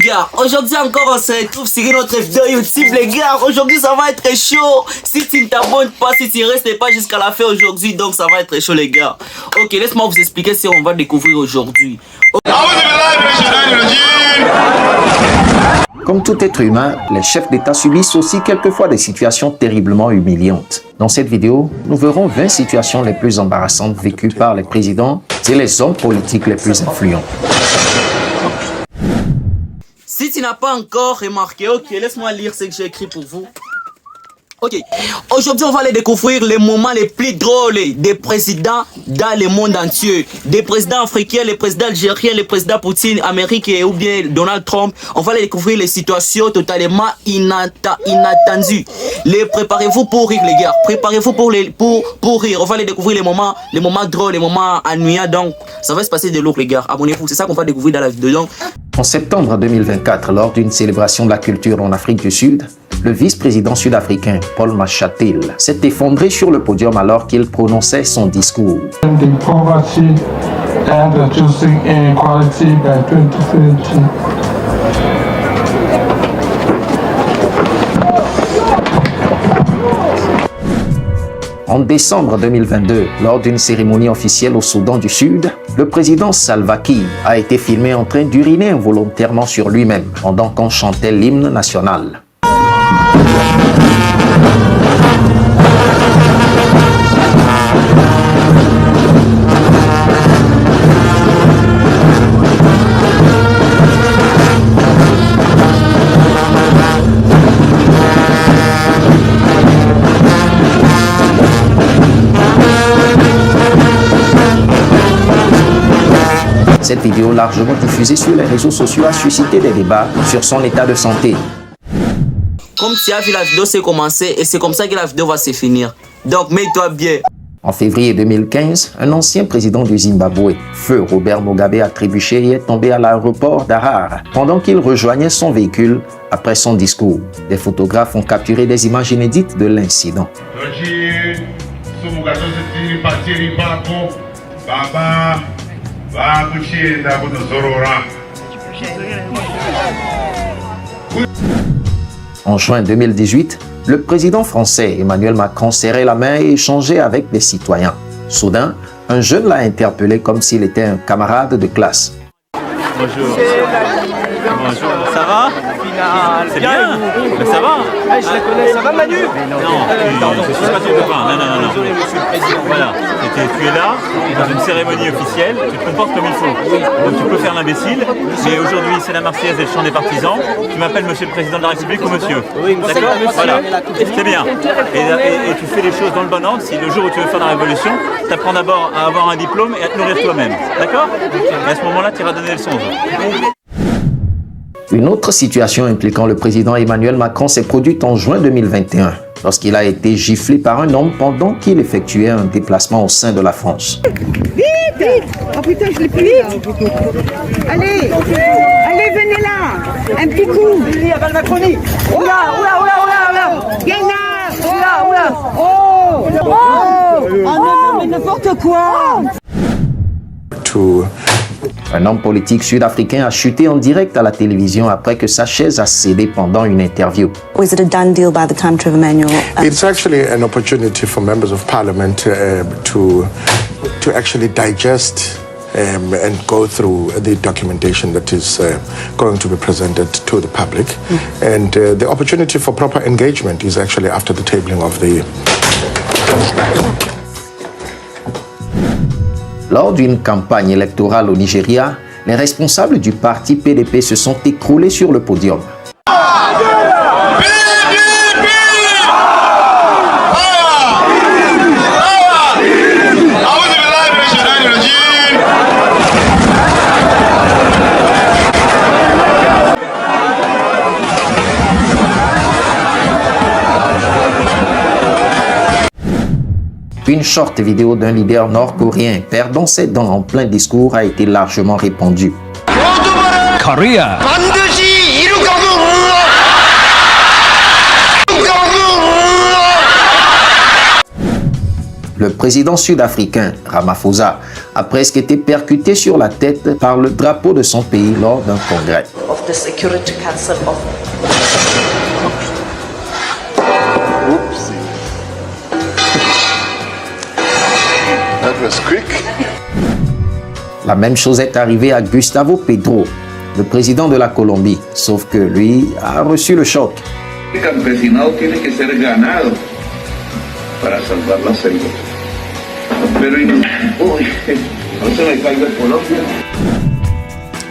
gars, aujourd'hui encore on se retrouve sur notre vidéo YouTube les gars. Aujourd'hui ça va être chaud. Si tu ne t'abonnes pas, si tu ne restes pas jusqu'à la fin aujourd'hui, donc ça va être chaud les gars. Ok, laisse-moi vous expliquer ce qu'on va découvrir aujourd'hui. Comme tout être humain, les chefs d'État subissent aussi quelquefois des situations terriblement humiliantes. Dans cette vidéo, nous verrons 20 situations les plus embarrassantes vécues par les présidents et les hommes politiques les plus influents. Si tu n'as pas encore remarqué, ok, laisse-moi lire ce que j'ai écrit pour vous. Ok, aujourd'hui on va aller découvrir les moments les plus drôles des présidents dans le monde entier. Des présidents africains, les présidents algériens, les présidents Poutine, Amérique ou bien Donald Trump. On va aller découvrir les situations totalement inattendues. Préparez-vous pour rire les gars, préparez-vous pour rire. On va aller découvrir les moments drôles, les moments ennuyants. Donc ça va se passer de lourd les gars, abonnez-vous, c'est ça qu'on va découvrir dans la vidéo. Donc, en septembre 2024, lors d'une célébration de la culture en Afrique du Sud, le vice-président sud-africain Paul Mashatile s'est effondré sur le podium alors qu'il prononçait son discours. En décembre 2022, lors d'une cérémonie officielle au Soudan du Sud, le président Salva Kiir a été filmé en train d'uriner involontairement sur lui-même pendant qu'on chantait l'hymne national. Cette vidéo largement diffusée sur les réseaux sociaux a suscité des débats sur son état de santé. Comme tu as vu, la vidéo s'est commencée et c'est comme ça que la vidéo va se finir. Donc mets-toi bien. En février 2015, un ancien président du Zimbabwe, feu Robert Mugabe, a trébuché et est tombé à l'aéroport d'Harare pendant qu'il rejoignait son véhicule après son discours. Des photographes ont capturé des images inédites de l'incident. En juin 2018, le président français Emmanuel Macron serrait la main et échangeait avec des citoyens. Soudain, un jeune l'a interpellé comme s'il était un camarade de classe. Bonjour. Bonjour. Ça va? C'est bien. Mais ça va? Je la connais. Ça va Manu? Non, je suis pas sûr de pas. Non. Voilà. Tu es là, dans une cérémonie officielle, tu te comportes comme il faut. Donc tu peux faire l'imbécile, mais aujourd'hui c'est la Marseillaise et le chant des partisans. Tu m'appelles monsieur le président de la République ou monsieur. D'accord? Voilà. C'est bien. Et tu fais les choses dans le bon ordre. Si le jour où tu veux faire la révolution, tu apprends d'abord à avoir un diplôme et à te nourrir toi-même. D'accord? Et à ce moment-là, tu iras donner le son. Une autre situation impliquant le président Emmanuel Macron s'est produite en juin 2021, lorsqu'il a été giflé par un homme pendant qu'il effectuait un déplacement au sein de la France. Vite! Oh putain, je l'ai plus vite! Allez! Allez, venez là! Un petit coup! Il y a Macronie! Oula! Gagnard! Oula! Oh! Oh, mais n'importe quoi! Un homme politique sud-africain a chuté en direct à la télévision après que sa chaise a cédé pendant une interview. Was it a done deal by the time, Trevor Manuel? It's actually an opportunity for members of parliament to actually digest and go through the documentation that is going to be presented to the public. And the opportunity for proper engagement is actually after the tabling of the... Lors d'une campagne électorale au Nigeria, les responsables du parti PDP se sont écroulés sur le podium. Une short vidéo d'un leader nord-coréen perdant ses dents en plein discours a été largement répandue. Korea. Le président sud-africain Ramaphosa a presque été percuté sur la tête par le drapeau de son pays lors d'un congrès. the Security Council of... That was quick. La même chose est arrivée à Gustavo Petro, le président de la Colombie, sauf que lui a reçu le choc. El campesinado tiene que ser ganado para salvar la selva. Pero uy, no se me caiga Colombia.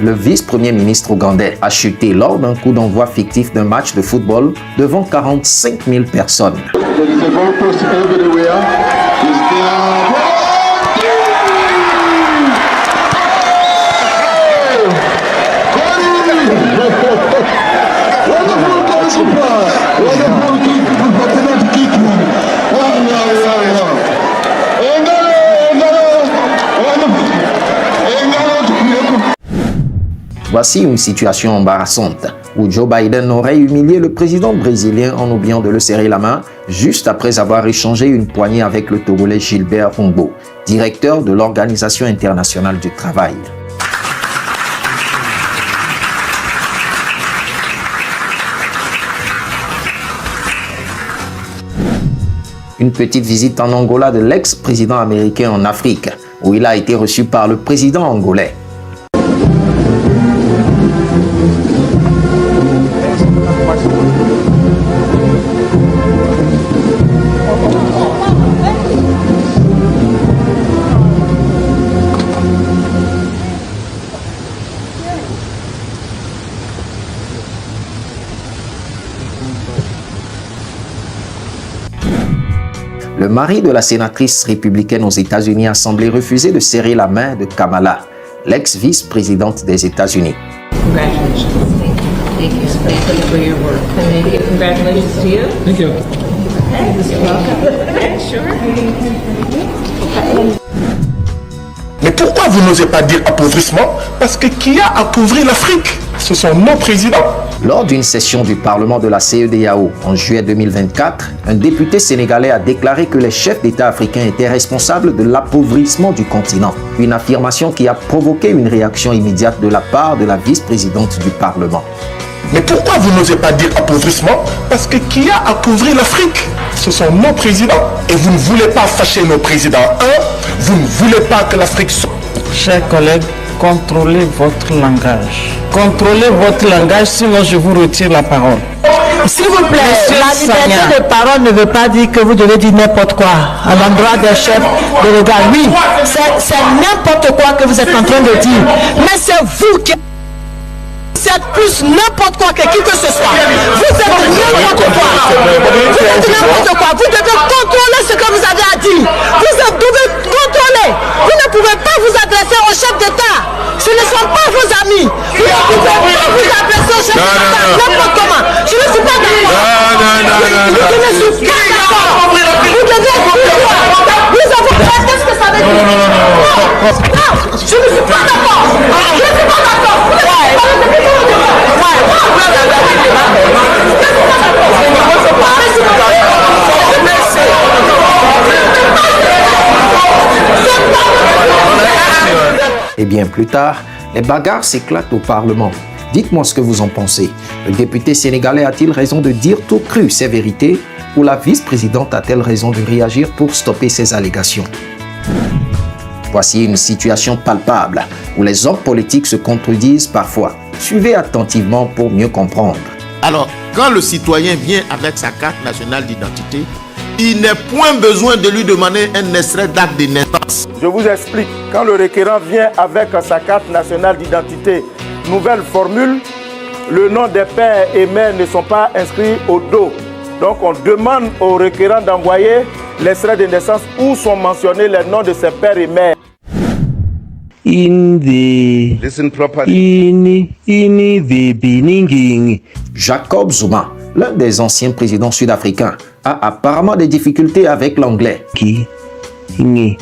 Le vice-premier ministre ougandais a chuté lors d'un coup d'envoi fictif d'un match de football devant 45 000 personnes. Voici une situation embarrassante où Joe Biden aurait humilié le président brésilien en oubliant de le serrer la main juste après avoir échangé une poignée avec le Togolais Gilbert Humbo, directeur de l'Organisation internationale du travail. Une petite visite en Angola de l'ex-président américain en Afrique, où il a été reçu par le président angolais. Le mari de la sénatrice républicaine aux États-Unis a semblé refuser de serrer la main de Kamala, l'ex-vice-présidente des États-Unis. Congratulations. Thank you. Thank you for your work. Thank you. Congratulations to you. Thank you. You're welcome. Sure. Mais pourquoi vous n'osez pas dire appauvrissement? Parce que qui a appauvri l'Afrique? Ce sont nos présidents. Lors d'une session du Parlement de la CEDEAO en juillet 2024, un député sénégalais a déclaré que les chefs d'État africains étaient responsables de l'appauvrissement du continent. Une affirmation qui a provoqué une réaction immédiate de la part de la vice-présidente du Parlement. Mais pourquoi vous n'osez pas dire appauvrissement? Parce que qui a appauvri l'Afrique? Ce sont nos présidents. Et vous ne voulez pas fâcher nos présidents. Vous ne voulez pas que l'Afrique soit... Chers collègues, contrôlez votre langage. Contrôlez votre langage, sinon je vous retire la parole. S'il vous plaît, la liberté de parole ne veut pas dire que vous devez dire n'importe quoi à l'endroit des chefs de l'État. Oui, c'est n'importe quoi que vous êtes en train de dire. Mais c'est vous qui... C'est plus n'importe quoi que qui que ce soit. Vous êtes n'importe quoi. Vous êtes n'importe quoi. Vous devez contrôler ce que vous avez à dire. Vous devez contrôler. Vous ne pouvez pas vous adresser au chef d'État. Ce ne sont pas vos amis. Vous ne pouvez pas vous adresser au chef d'État n'importe comment. Je ne suis pas d'accord. Je ne suis pas d'accord. Vous devez pouvoir. Nous avons fait ce que ça veut dire. Non, je ne suis pas d'accord. Je ne suis pas d'accord. Et bien plus tard, les bagarres s'éclatent au Parlement. Dites-moi ce que vous en pensez. Le député sénégalais a-t-il raison de dire tout cru ces vérités ou la vice-présidente a-t-elle raison de réagir pour stopper ces allégations? Voici une situation palpable où les hommes politiques se contredisent parfois. Suivez attentivement pour mieux comprendre. Alors, quand le citoyen vient avec sa carte nationale d'identité, il n'est point besoin de lui demander un extrait d'acte de naissance. Je vous explique. Quand le requérant vient avec sa carte nationale d'identité, nouvelle formule, le nom des pères et mères ne sont pas inscrits au dos. Donc on demande au requérant d'envoyer l'extrait de naissance où sont mentionnés les noms de ses pères et mères. In the beginning. Jacob Zuma, l'un des anciens présidents sud-africains, a apparemment des difficultés avec l'anglais. In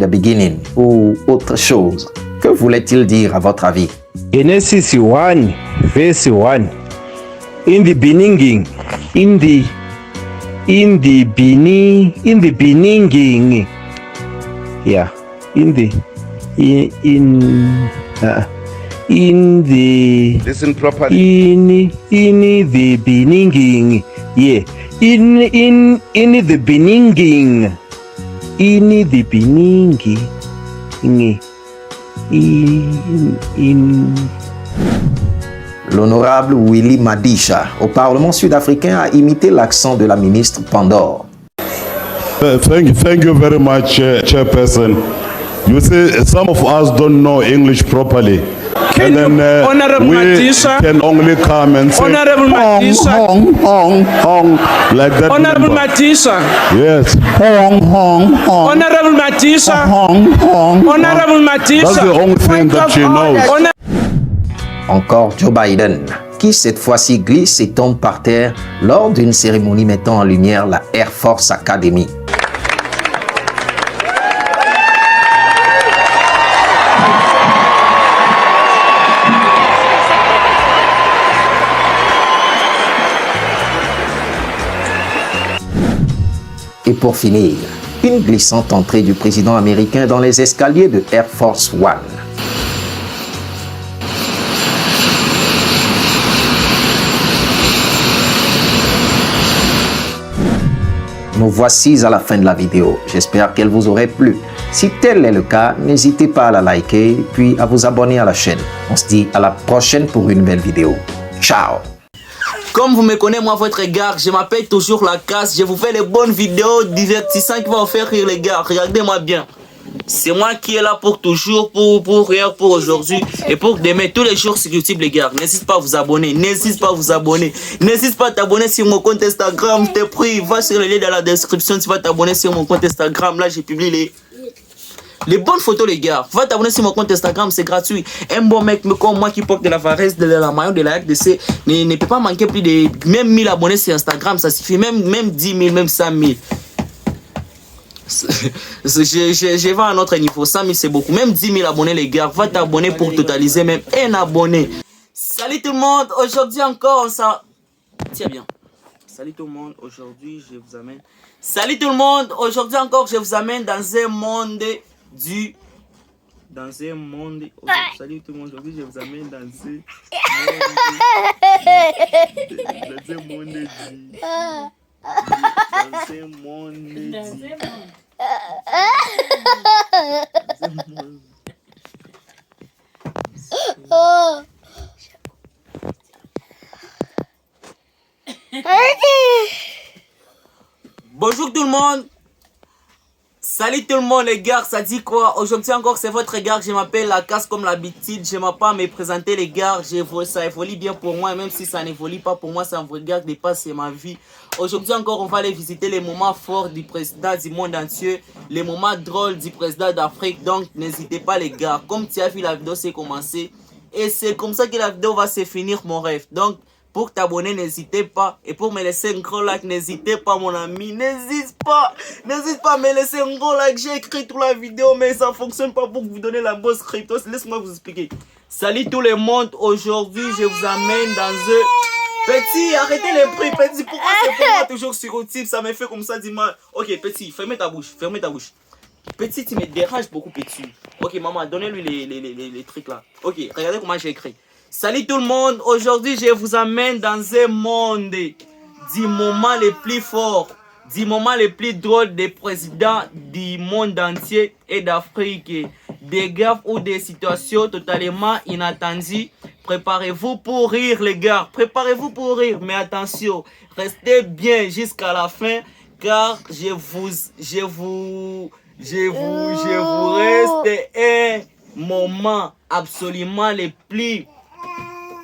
the beginning ou autre chose. Que voulait-il dire à votre avis? Genesis 1, verse 1. In the beginning. In the beginning. Yeah. In in the Listen properly. in the beginning, yeah, in the beginning, in the beginning, in. L'honorable Willy Madisha, au Parlement sud-africain, a imité l'accent de la ministre Pandor. Thank you very much, Chairperson. You see, some of us don't know English properly. And then we can only come and say, Honorable Matisa. Hong, hong, hong, like that. Honorable Matisa. Yes. Hong, hong, hong. Honorable Matisa. Hong, hong. Honorable Matisa. That's the only thing that she knows. Encore Joe Biden, qui cette fois-ci glisse et tombe par terre lors d'une cérémonie mettant en lumière la Air Force Academy. Et pour finir, une glissante entrée du président américain dans les escaliers de Air Force One. Nous voici à la fin de la vidéo. J'espère qu'elle vous aurait plu. Si tel est le cas, n'hésitez pas à la liker puis à vous abonner à la chaîne. On se dit à la prochaine pour une nouvelle vidéo. Ciao! Comme vous me connaissez, moi, votre gars, je m'appelle toujours La Casse. Je vous fais les bonnes vidéos divertissantes qui vont vous faire rire, les gars. Regardez-moi bien. C'est moi qui est là pour toujours, pour hier, pour aujourd'hui et pour demain, tous les jours sur YouTube, les gars. N'hésite pas à vous abonner, n'hésite pas à vous abonner. N'hésite pas à t'abonner sur mon compte Instagram, je te prie. Va sur le lien dans la description, tu vas t'abonner sur mon compte Instagram. Là, j'ai publié les bonnes photos, les gars. Va t'abonner sur mon compte Instagram, c'est gratuit. Un bon mec comme moi qui porte de la varese, de la maillot, de la RDC, ne peut pas manquer plus de même 1000 abonnés sur Instagram, ça suffit. Même 10 000, même 100 000. Je vais à un autre niveau. 100 000 c'est beaucoup. Même 10 000 abonnés, les gars. Va t'abonner pour totaliser même un abonné. Salut tout le monde. Aujourd'hui encore, on s'en... Tiens bien. Salut tout le monde. Aujourd'hui, je vous amène... Salut tout le monde. Aujourd'hui encore, je vous amène dans un monde du... Dans un monde... Salut tout le monde. Aujourd'hui, je vous amène dans un monde du... Dans un monde... Bonjour tout le monde. Salut tout le monde les gars, ça dit quoi? Aujourd'hui encore c'est votre gars, je m'appelle La Casse comme l'habitude. Je m'appelle pas me présenter les gars, ça évolue bien pour moi. Même si ça n'évolue pas pour moi, ça me regarde pas, c'est ma vie. Aujourd'hui encore on va aller visiter les moments forts du président du monde entier, les moments drôles du président d'Afrique. Donc n'hésitez pas les gars, comme tu as vu la vidéo c'est commencé. Et c'est comme ça que la vidéo va se finir mon rêve. Donc pour t'abonner, n'hésitez pas. Et pour me laisser un gros like, n'hésitez pas mon ami. N'hésite pas à me laisser un gros like. J'ai écrit toute la vidéo, mais ça ne fonctionne pas pour vous donner la bonne crypto. Laisse-moi vous expliquer. Salut tout le monde. Aujourd'hui, je vous amène dans un... Petit, arrêtez les prix. Petit, pourquoi c'est pour moi toujours sur YouTube? Ça me fait comme ça, dis-moi. Ok, petit, fermez ta bouche. Fermez ta bouche. Petit, tu me déranges beaucoup, petit. Ok, maman, donnez-lui les trucs là. Ok, regardez comment j'ai écrit. Salut tout le monde, aujourd'hui je vous amène dans un monde du moment les plus forts, du moment les plus drôles des présidents du monde entier et d'Afrique. Des gaffes ou des situations totalement inattendues. Préparez-vous pour rire les gars, préparez-vous pour rire, mais attention, restez bien jusqu'à la fin car je vous reste un moment absolument les plus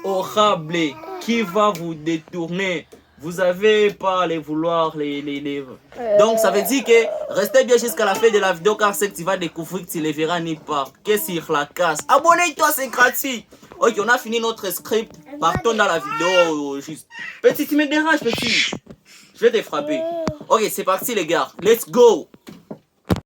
horrible qui va vous détourner. Vous avez pas les vouloir les livres. Donc ça veut dire que restez bien jusqu'à la fin de la vidéo car c'est que tu vas découvrir que tu les verras nulle part. Que sur La Casse. Abonnez-toi, c'est gratuit. Ok, on a fini notre script. Partons dans la vidéo juste. Petit, tu me déranges, petit. Je vais te frapper. Ok, c'est parti les gars. Let's go.